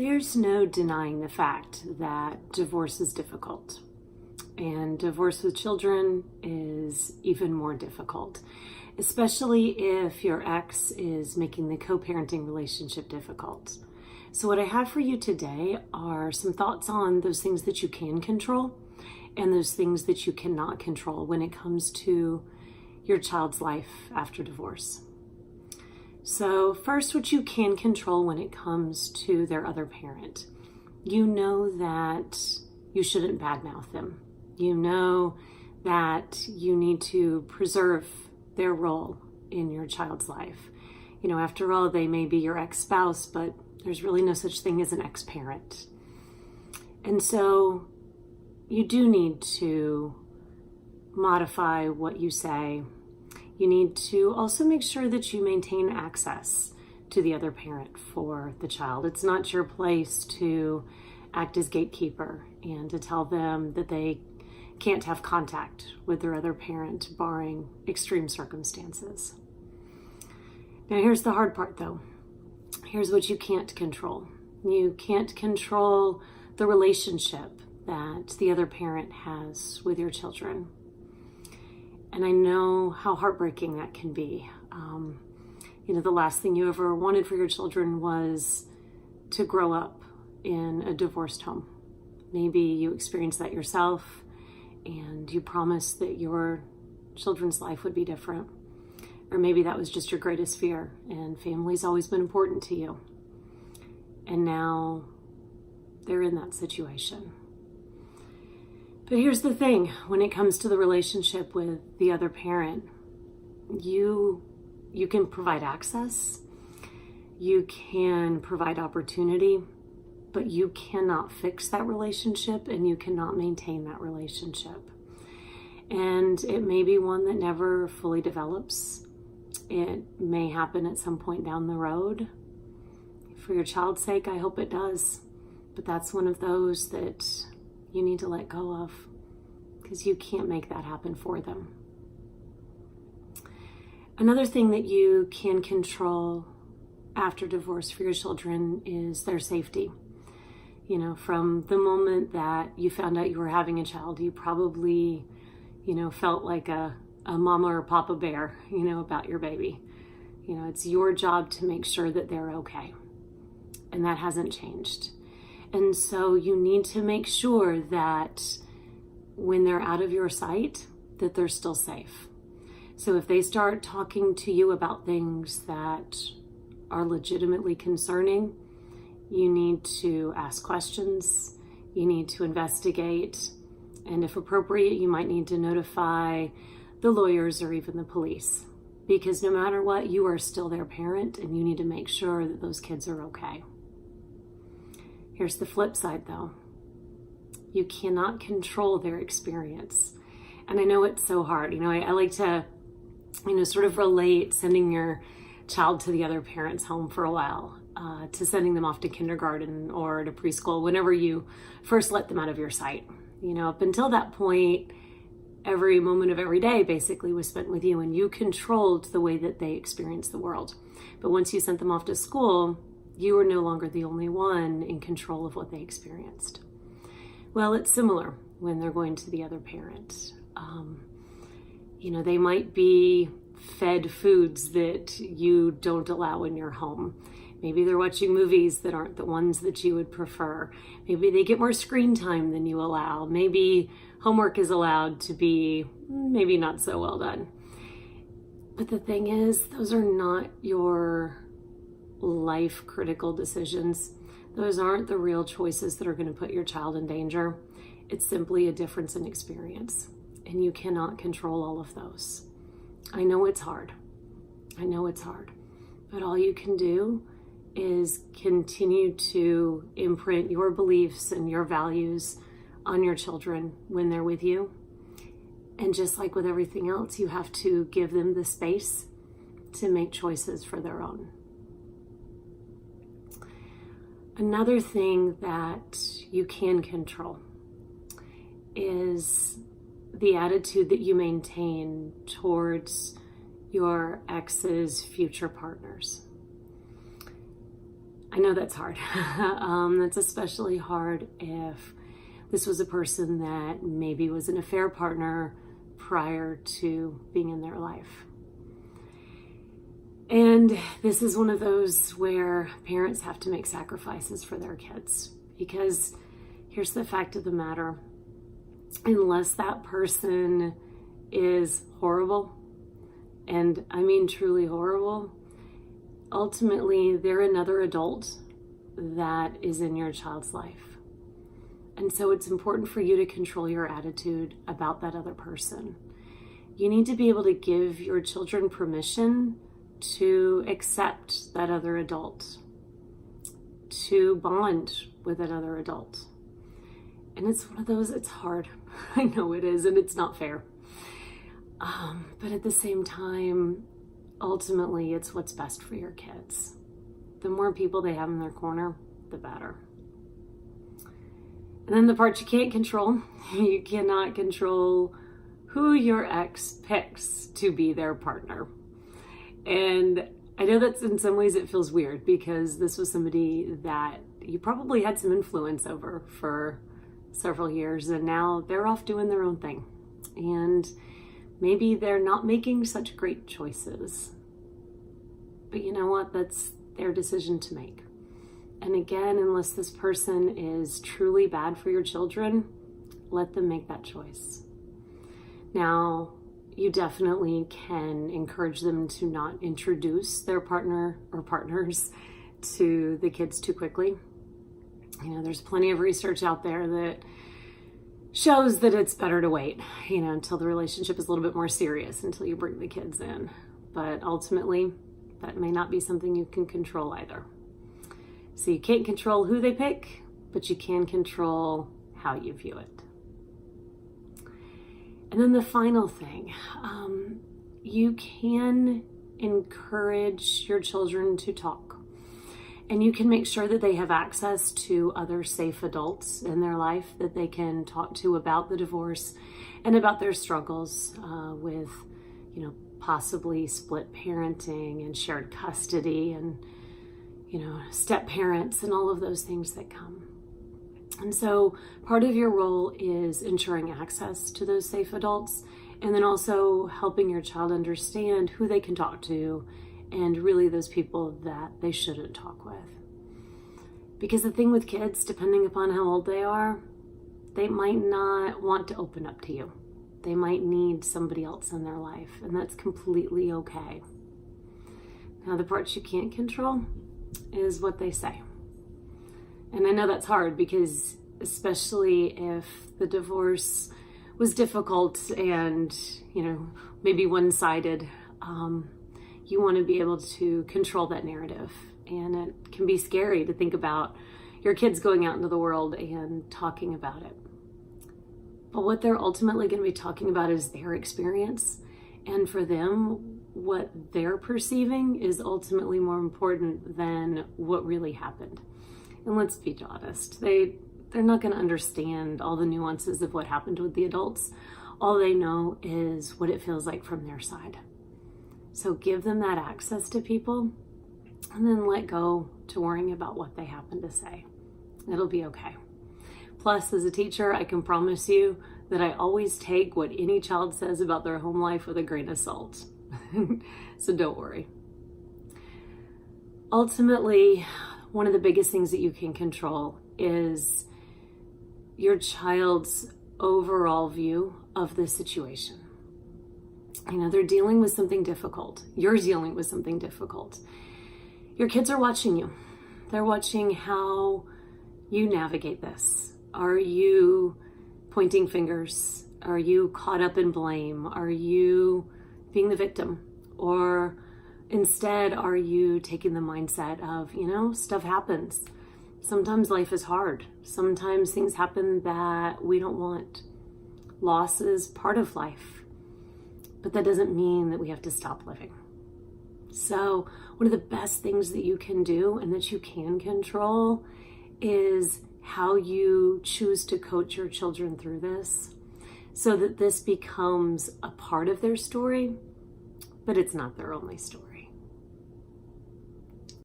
There's no denying the fact that divorce is difficult, and divorce with children is even more difficult, especially if your ex is making the co-parenting relationship difficult. So what I have for you today are some thoughts on those things that you can control and those things that you cannot control when it comes to your child's life after divorce. So first, what you can control when it comes to their other parent. You know that you shouldn't badmouth them. You know that you need to preserve their role in your child's life. You know, after all, they may be your ex-spouse, but there's really no such thing as an ex-parent. And so you do need to modify what you say. You need to also make sure that you maintain access to the other parent for the child. It's not your place to act as gatekeeper and to tell them that they can't have contact with their other parent, barring extreme circumstances. Now, here's the hard part, though. Here's what you can't control. You can't control the relationship that the other parent has with your children. And I know how heartbreaking that can be. The last thing you ever wanted for your children was to grow up in a divorced home. Maybe you experienced that yourself and you promised that your children's life would be different. Or maybe that was just your greatest fear and family's always been important to you. And now they're in that situation. But here's the thing, when it comes to the relationship with the other parent, you can provide access, you can provide opportunity, but you cannot fix that relationship and you cannot maintain that relationship. And it may be one that never fully develops. It may happen at some point down the road. For your child's sake, I hope it does. But that's one of those that you need to let go of because you can't make that happen for them. Another thing that you can control after divorce for your children is their safety. From the moment that you found out you were having a child, you probably, felt like a mama or papa bear, about your baby. It's your job to make sure that they're okay. And that hasn't changed. And so you need to make sure that when they're out of your sight, that they're still safe. So if they start talking to you about things that are legitimately concerning, you need to ask questions, you need to investigate, and if appropriate, you might need to notify the lawyers or even the police. Because no matter what, you are still their parent and you need to make sure that those kids are okay. Here's the flip side, though. You cannot control their experience. And I know it's so hard. I like to, sort of relate sending your child to the other parent's home for a while, to sending them off to kindergarten or to preschool, whenever you first let them out of your sight. Up until that point, every moment of every day basically was spent with you and you controlled the way that they experienced the world. But once you sent them off to school, you were no longer the only one in control of what they experienced. Well, it's similar when they're going to the other parent. They might be fed foods that you don't allow in your home. Maybe they're watching movies that aren't the ones that you would prefer. Maybe they get more screen time than you allow. Maybe homework is allowed to be maybe not so well done. But the thing is, those are not your life critical decisions. Those aren't the real choices that are going to put your child in danger. It's simply a difference in experience, and you cannot control all of those. I know it's hard. But all you can do is continue to imprint your beliefs and your values on your children when they're with you. And just like with everything else, you have to give them the space to make choices for their own. Another thing that you can control is the attitude that you maintain towards your ex's future partners. I know that's hard. That's especially hard if this was a person that maybe was an affair partner prior to being in their life. And this is one of those where parents have to make sacrifices for their kids, because here's the fact of the matter. Unless that person is horrible, and I mean truly horrible, ultimately they're another adult that is in your child's life. And so it's important for you to control your attitude about that other person. You need to be able to give your children permission to accept that other adult, to bond with that other adult. And it's one of those, it's hard. I know it is, and it's not fair. But at the same time, ultimately, it's what's best for your kids. The more people they have in their corner, the better. And then the part you can't control, you cannot control who your ex picks to be their partner. And I know that in some ways it feels weird, because this was somebody that you probably had some influence over for several years, and now they're off doing their own thing. And maybe they're not making such great choices. But you know what? That's their decision to make. And again, unless this person is truly bad for your children, let them make that choice. Now, you definitely can encourage them to not introduce their partner or partners to the kids too quickly. You know, there's plenty of research out there that shows that it's better to wait, until the relationship is a little bit more serious, until you bring the kids in. But ultimately, that may not be something you can control either. So you can't control who they pick, but you can control how you view it. And then the final thing, you can encourage your children to talk. And you can make sure that they have access to other safe adults in their life that they can talk to about the divorce and about their struggles with, possibly split parenting and shared custody and, step parents and all of those things that come. And so part of your role is ensuring access to those safe adults, and then also helping your child understand who they can talk to and really those people that they shouldn't talk with. Because the thing with kids, depending upon how old they are, they might not want to open up to you. They might need somebody else in their life, and that's completely okay. Now, the parts you can't control is what they say. And I know that's hard, because especially if the divorce was difficult and, maybe one-sided, you want to be able to control that narrative. And it can be scary to think about your kids going out into the world and talking about it. But what they're ultimately going to be talking about is their experience. And for them, what they're perceiving is ultimately more important than what really happened. And let's be honest, they're not going to understand all the nuances of what happened with the adults. All they know is what it feels like from their side. So give them that access to people, and then let go to worrying about what they happen to say. It'll be okay. Plus, as a teacher, I can promise you that I always take what any child says about their home life with a grain of salt. So don't worry. Ultimately, one of the biggest things that you can control is your child's overall view of the situation. They're dealing with something difficult. You're dealing with something difficult. Your kids are watching you. They're watching how you navigate this. Are you pointing fingers? Are you caught up in blame? Are you being the victim? Or instead, are you taking the mindset of, stuff happens. Sometimes life is hard. Sometimes things happen that we don't want. Loss is part of life. But that doesn't mean that we have to stop living. So one of the best things that you can do and that you can control is how you choose to coach your children through this, so that this becomes a part of their story, but it's not their only story.